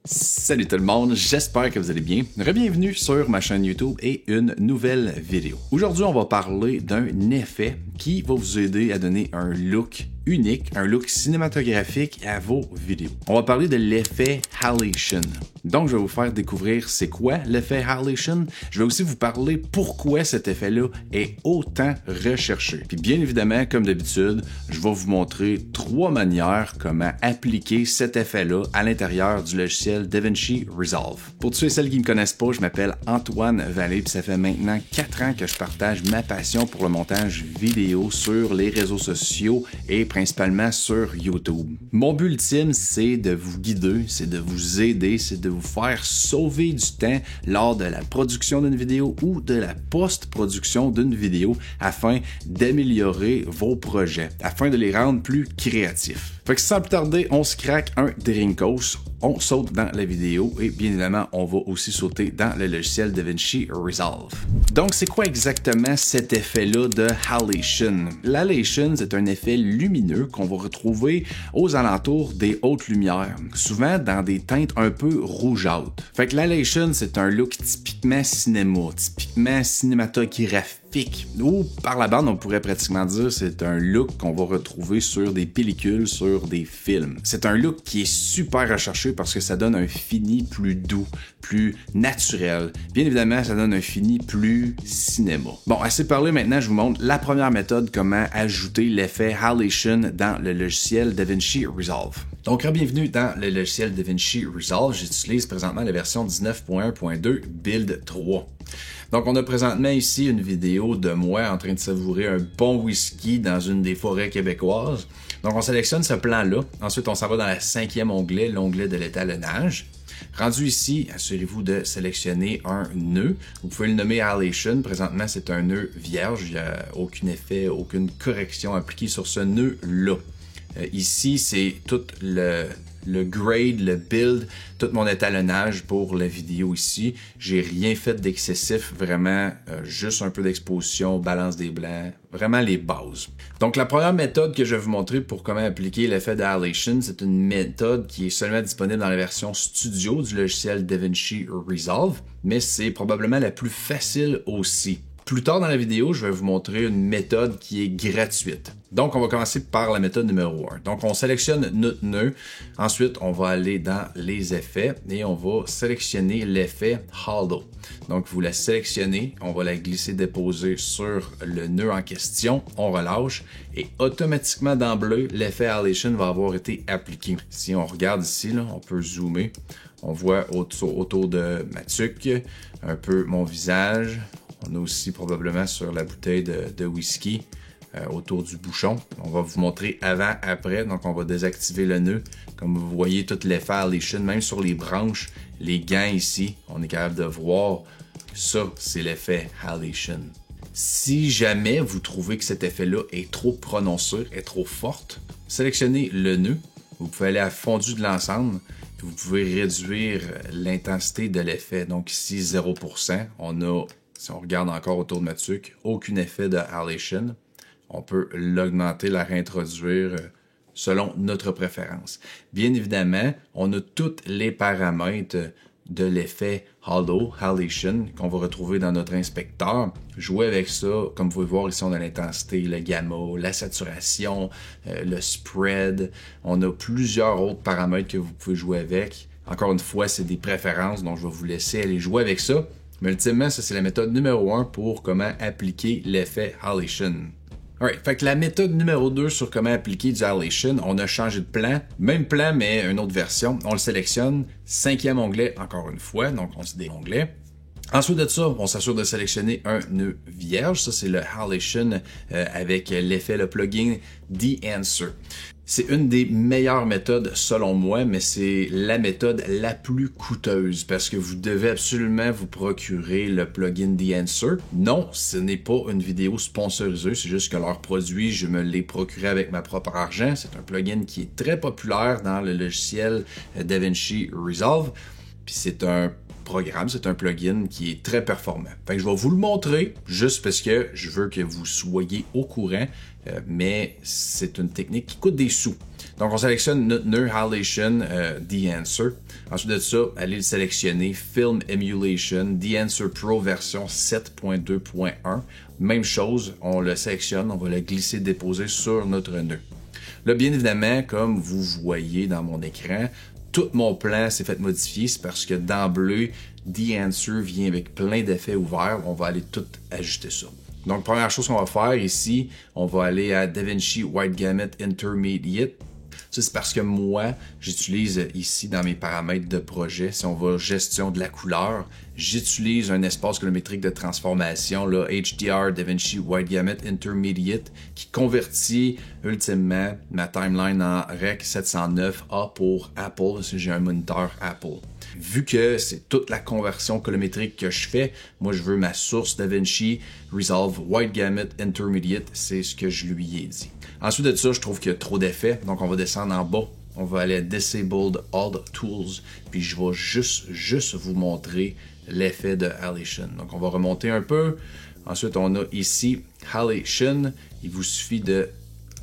Salut tout le monde, j'espère que vous allez bien. Bienvenue sur ma chaîne YouTube et une nouvelle vidéo. Aujourd'hui, on va parler d'un effet qui va vous aider à donner un look unique, un look cinématographique à vos vidéos. On va parler de l'effet halation. Donc, je vais vous faire découvrir c'est quoi l'effet halation. Je vais aussi vous parler pourquoi cet effet-là est autant recherché. Puis bien évidemment, comme d'habitude, je vais vous montrer 3 manières comment appliquer cet effet-là à l'intérieur du logiciel DaVinci Resolve. Pour tous ceux et celles qui ne me connaissent pas, je m'appelle Antoine Vallée, puis ça fait maintenant 4 ans que je partage ma passion pour le montage vidéo sur les réseaux sociaux et principalement sur YouTube. Mon but ultime, c'est de vous guider, c'est de vous aider, c'est de vous faire sauver du temps lors de la production d'une vidéo ou de la post-production d'une vidéo afin d'améliorer vos projets, afin de les rendre plus créatifs. Fait que sans plus tarder, on se craque un Drinkos, on saute dans la vidéo et bien évidemment, on va aussi sauter dans le logiciel DaVinci Resolve. Donc, c'est quoi exactement cet effet-là de halation? L'halation, c'est un effet lumineux qu'on va retrouver aux alentours des hautes lumières, souvent dans des teintes un peu rougeâtres. Fait que l'halation, c'est un look typiquement cinéma, typiquement cinématographique, ou par la bande, on pourrait pratiquement dire c'est un look qu'on va retrouver sur des pellicules, sur des films. C'est un look qui est super recherché parce que ça donne un fini plus doux, plus naturel. Bien évidemment, ça donne un fini plus cinéma. Bon, assez parlé, maintenant je vous montre la première méthode, comment ajouter l'effet halation dans le logiciel DaVinci Resolve. Donc, bienvenue dans le logiciel DaVinci Resolve. J'utilise présentement la version 19.1.2 Build 3. Donc, on a présentement ici une vidéo de moi en train de savourer un bon whisky dans une des forêts québécoises. Donc, on sélectionne ce plan-là. Ensuite, on s'en va dans le 5e onglet, l'onglet de l'étalonnage. Rendu ici, assurez-vous de sélectionner un nœud. Vous pouvez le nommer halation. Présentement, c'est un nœud vierge. Il n'y a aucun effet, aucune correction appliquée sur ce nœud-là. Ici, c'est tout le grade, le build, tout mon étalonnage pour la vidéo ici. J'ai rien fait d'excessif, vraiment juste un peu d'exposition, balance des blancs, vraiment les bases. Donc la première méthode que je vais vous montrer pour comment appliquer l'effet de halation, c'est une méthode qui est seulement disponible dans la version studio du logiciel DaVinci Resolve, mais c'est probablement la plus facile aussi. Plus tard dans la vidéo, je vais vous montrer une méthode qui est gratuite. Donc, on va commencer par la méthode numéro 1. Donc, on sélectionne notre nœud. Ensuite, on va aller dans les effets et on va sélectionner l'effet Hollow. Donc, vous la sélectionnez, on va la glisser-déposer sur le nœud en question, on relâche et automatiquement d'emblée, l'effet halation va avoir été appliqué. Si on regarde ici, là, on peut zoomer. On voit autour de ma tuque, un peu mon visage. On a aussi probablement sur la bouteille de whisky autour du bouchon. On va vous montrer avant, après. Donc, on va désactiver le nœud. Comme vous voyez, tout l'effet halation, même sur les branches, les gants ici, on est capable de voir. Ça, c'est l'effet halation. Si jamais vous trouvez que cet effet-là est trop prononcé, est trop forte, sélectionnez le nœud. Vous pouvez aller à fondu de l'ensemble. Vous pouvez réduire l'intensité de l'effet. Donc ici, 0%. On a, si on regarde encore autour de ma tuque, aucun effet de halation. On peut l'augmenter, la réintroduire selon notre préférence. Bien évidemment, on a tous les paramètres de l'effet Hollow, halation, qu'on va retrouver dans notre inspecteur. Jouer avec ça, comme vous pouvez voir ici, on a l'intensité, le gamma, la saturation, le spread. On a plusieurs autres paramètres que vous pouvez jouer avec. Encore une fois, c'est des préférences, donc je vais vous laisser aller jouer avec ça. Mais ultimement, ça c'est la méthode numéro 1 pour comment appliquer l'effet halation. Alright, fait que la méthode numéro 2 sur comment appliquer du halation, on a changé de plan. Même plan, mais une autre version. On le sélectionne. 5e onglet, encore une fois. Donc, on se dit onglet. Ensuite de ça, on s'assure de sélectionner un nœud vierge. Ça, c'est le halation avec l'effet, le plugin The Answer. C'est une des meilleures méthodes selon moi, mais c'est la méthode la plus coûteuse parce que vous devez absolument vous procurer le plugin The Answer. Non, ce n'est pas une vidéo sponsorisée, c'est juste que leur produit, je me l'ai procuré avec ma propre argent. C'est un plugin qui est très populaire dans le logiciel DaVinci Resolve. Puis c'est un programme, c'est un plugin qui est très performant. Fait que je vais vous le montrer juste parce que je veux que vous soyez au courant, mais c'est une technique qui coûte des sous. Donc on sélectionne notre nœud Halation The Answer. Ensuite de ça, allez le sélectionner Film Emulation The Answer Pro version 7.2.1. Même chose, on le sélectionne, on va le glisser, déposer sur notre nœud. Là, bien évidemment, comme vous voyez dans mon écran, tout mon plan s'est fait modifier, c'est parce que d'emblée, The Answer vient avec plein d'effets ouverts. On va aller tout ajuster ça. Donc, première chose qu'on va faire ici, on va aller à DaVinci White Gamut Intermediate. Ça, c'est parce que moi, j'utilise ici dans mes paramètres de projet, si on va gestion de la couleur, j'utilise un espace colorimétrique de transformation, là, HDR DaVinci White Gamut Intermediate, qui convertit ultimement ma timeline en Rec 709A pour Apple, si j'ai un moniteur Apple. Vu que c'est toute la conversion colorimétrique que je fais, moi je veux ma source DaVinci Resolve White Gamut Intermediate, c'est ce que je lui ai dit. Ensuite de ça, je trouve qu'il y a trop d'effets, donc on va descendre en bas. On va aller à Disabled All Tools, puis je vais juste vous montrer l'effet de Halation. Donc on va remonter un peu. Ensuite, on a ici Halation. Il vous suffit de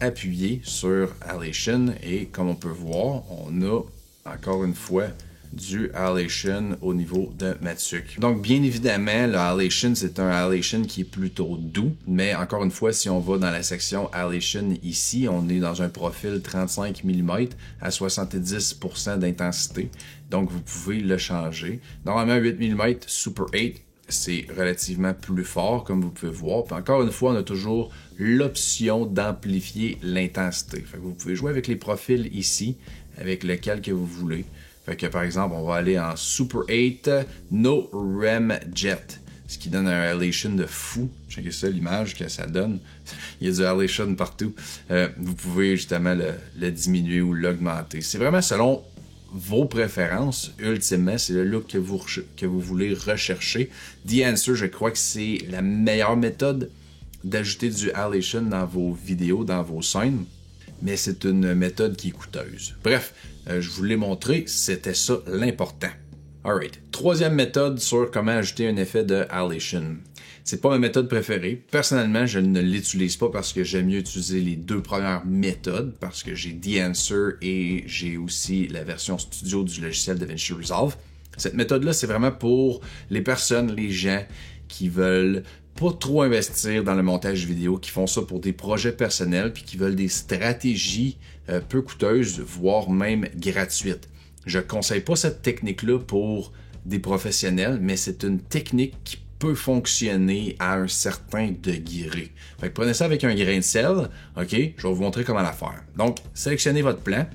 appuyer sur Halation et comme on peut voir, on a encore une fois du halation au niveau de ma tuque. Donc, bien évidemment, le halation, c'est un halation qui est plutôt doux, mais encore une fois, si on va dans la section halation ici, on est dans un profil 35 mm à 70% d'intensité. Donc, vous pouvez le changer. Normalement, 8 mm Super 8, c'est relativement plus fort, comme vous pouvez voir. Puis encore une fois, on a toujours l'option d'amplifier l'intensité. Fait que vous pouvez jouer avec les profils ici, avec lequel que vous voulez. Fait que par exemple, on va aller en Super 8 No Rem Jet, ce qui donne un halation de fou. Checkez ça, l'image que ça donne. Il y a du halation partout. Vous pouvez justement le diminuer ou l'augmenter. C'est vraiment selon vos préférences. Ultimement, c'est le look que vous voulez rechercher. The Answer, je crois que c'est la meilleure méthode d'ajouter du halation dans vos vidéos, dans vos scènes. Mais c'est une méthode qui est coûteuse. Bref, je vous l'ai montré, c'était ça l'important. Alright, troisième méthode sur comment ajouter un effet de halation. C'est pas ma méthode préférée. Personnellement, je ne l'utilise pas parce que j'aime mieux utiliser les deux premières méthodes, parce que j'ai The Answer et j'ai aussi la version studio du logiciel DaVinci Resolve. Cette méthode-là, c'est vraiment pour les personnes, les gens qui veulent pas trop investir dans le montage vidéo, qui font ça pour des projets personnels puis qui veulent des stratégies peu coûteuses, voire même gratuites. Je conseille pas cette technique-là pour des professionnels, mais c'est une technique qui peut fonctionner à un certain degré. Fait que prenez ça avec un grain de sel, ok? Je vais vous montrer comment la faire. Donc, sélectionnez votre plan.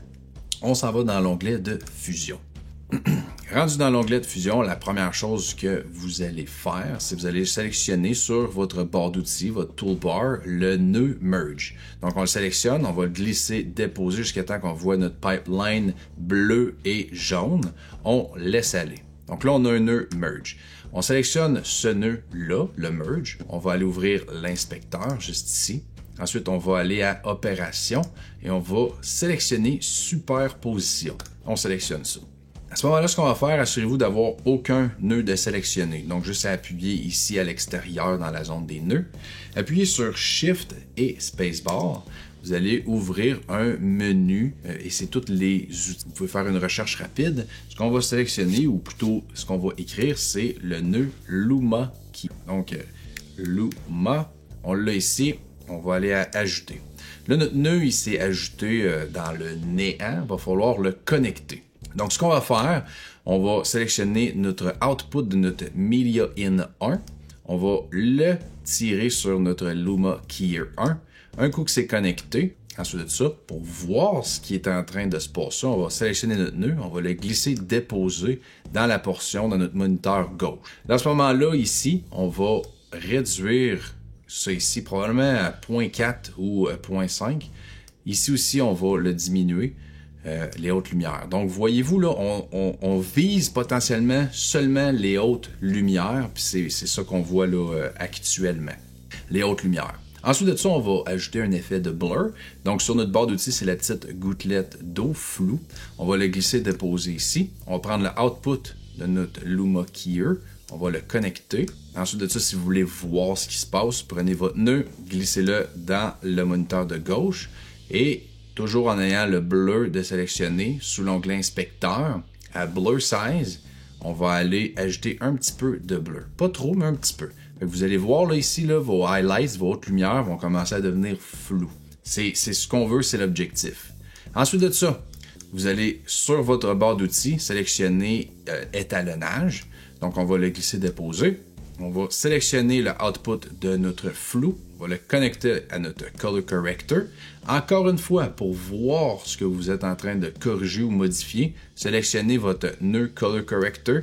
On s'en va dans l'onglet de fusion. Rendu dans l'onglet de fusion, la première chose que vous allez faire, c'est que vous allez sélectionner sur votre barre d'outils, votre toolbar, le nœud Merge. Donc on le sélectionne, on va le glisser, déposer jusqu'à temps qu'on voit notre pipeline bleu et jaune. On laisse aller. Donc là, on a un nœud Merge. On sélectionne ce nœud-là, le Merge. On va aller ouvrir l'inspecteur juste ici. Ensuite, on va aller à Opération et on va sélectionner Superposition. On sélectionne ça. À ce moment-là, ce qu'on va faire, assurez-vous d'avoir aucun nœud de sélectionné. Donc, juste à appuyer ici à l'extérieur dans la zone des nœuds. Appuyez sur Shift et Spacebar. Vous allez ouvrir un menu et c'est tous les outils. Vous pouvez faire une recherche rapide. Ce qu'on va sélectionner, ou plutôt ce qu'on va écrire, c'est le nœud Luma Key. Donc, Luma, on l'a ici. On va aller à Ajouter. Là, notre nœud, il s'est ajouté dans le néant. Il va falloir le connecter. Donc, ce qu'on va faire, on va sélectionner notre output de notre Media In 1. On va le tirer sur notre Luma Keyer 1. Un coup que c'est connecté, ensuite de ça, pour voir ce qui est en train de se passer, on va sélectionner notre nœud, on va le glisser, déposer dans la portion de notre moniteur gauche. Dans ce moment-là, ici, on va réduire ça ici, probablement à 0.4 ou 0.5. Ici aussi, on va le diminuer. Les hautes lumières. Donc, voyez-vous, là, on vise potentiellement seulement les hautes lumières, puis c'est ça qu'on voit là actuellement, les hautes lumières. Ensuite de ça, on va ajouter un effet de blur. Donc, sur notre barre d'outils, c'est la petite gouttelette d'eau floue. On va le glisser, déposer ici. On va prendre le output de notre Luma Keyer. On va le connecter. Ensuite de ça, si vous voulez voir ce qui se passe, prenez votre nœud, glissez-le dans le moniteur de gauche et toujours en ayant le blur de sélectionner sous l'onglet inspecteur, à Blur Size, on va aller ajouter un petit peu de blur. Pas trop, mais un petit peu. Vous allez voir là ici, là, vos highlights, vos hautes lumières vont commencer à devenir floues. C'est ce qu'on veut, c'est l'objectif. Ensuite de ça, vous allez sur votre barre d'outils sélectionner étalonnage. Donc on va le glisser déposer. On va sélectionner le output de notre flou. On va le connecter à notre color corrector. Encore une fois, pour voir ce que vous êtes en train de corriger ou modifier, sélectionnez votre nœud color corrector.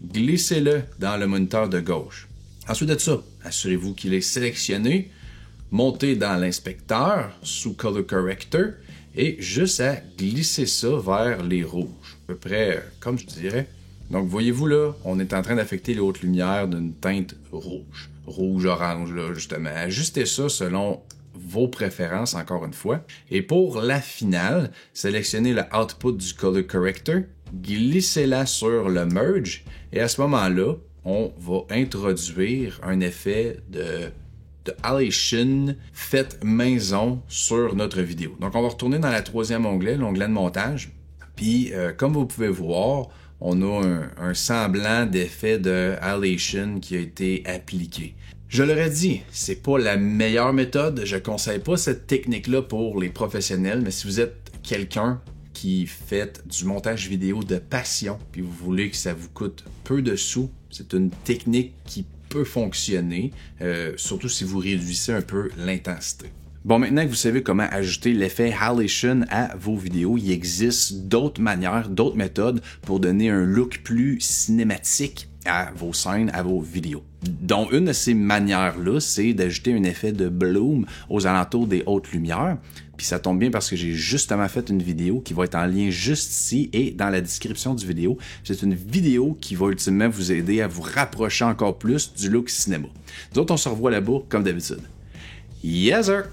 Glissez-le dans le moniteur de gauche. Ensuite de ça, assurez-vous qu'il est sélectionné. Montez dans l'inspecteur sous color corrector et juste à glisser ça vers les rouges. À peu près comme je dirais. Donc, voyez-vous là, on est en train d'affecter les hautes lumières d'une teinte rouge. Rouge-orange, là, justement. Ajustez ça selon vos préférences, encore une fois. Et pour la finale, sélectionnez le output du color corrector, glissez-la sur le merge, et à ce moment-là, on va introduire un effet de halation fait maison sur notre vidéo. Donc, on va retourner dans le troisième onglet, l'onglet de montage. Puis, comme vous pouvez voir, on a un semblant d'effet de halation qui a été appliqué. Je l'aurais dit, c'est pas la meilleure méthode. Je conseille pas cette technique-là pour les professionnels, mais si vous êtes quelqu'un qui fait du montage vidéo de passion, puis vous voulez que ça vous coûte peu de sous, c'est une technique qui peut fonctionner, surtout si vous réduisez un peu l'intensité. Bon, maintenant que vous savez comment ajouter l'effet halation à vos vidéos, il existe d'autres manières, d'autres méthodes pour donner un look plus cinématique à vos scènes, à vos vidéos. Donc, une de ces manières-là, c'est d'ajouter un effet de bloom aux alentours des hautes lumières. Puis ça tombe bien parce que j'ai justement fait une vidéo qui va être en lien juste ici et dans la description du vidéo. C'est une vidéo qui va ultimement vous aider à vous rapprocher encore plus du look cinéma. Nous autres, on se revoit là-bas comme d'habitude. Yes, sir!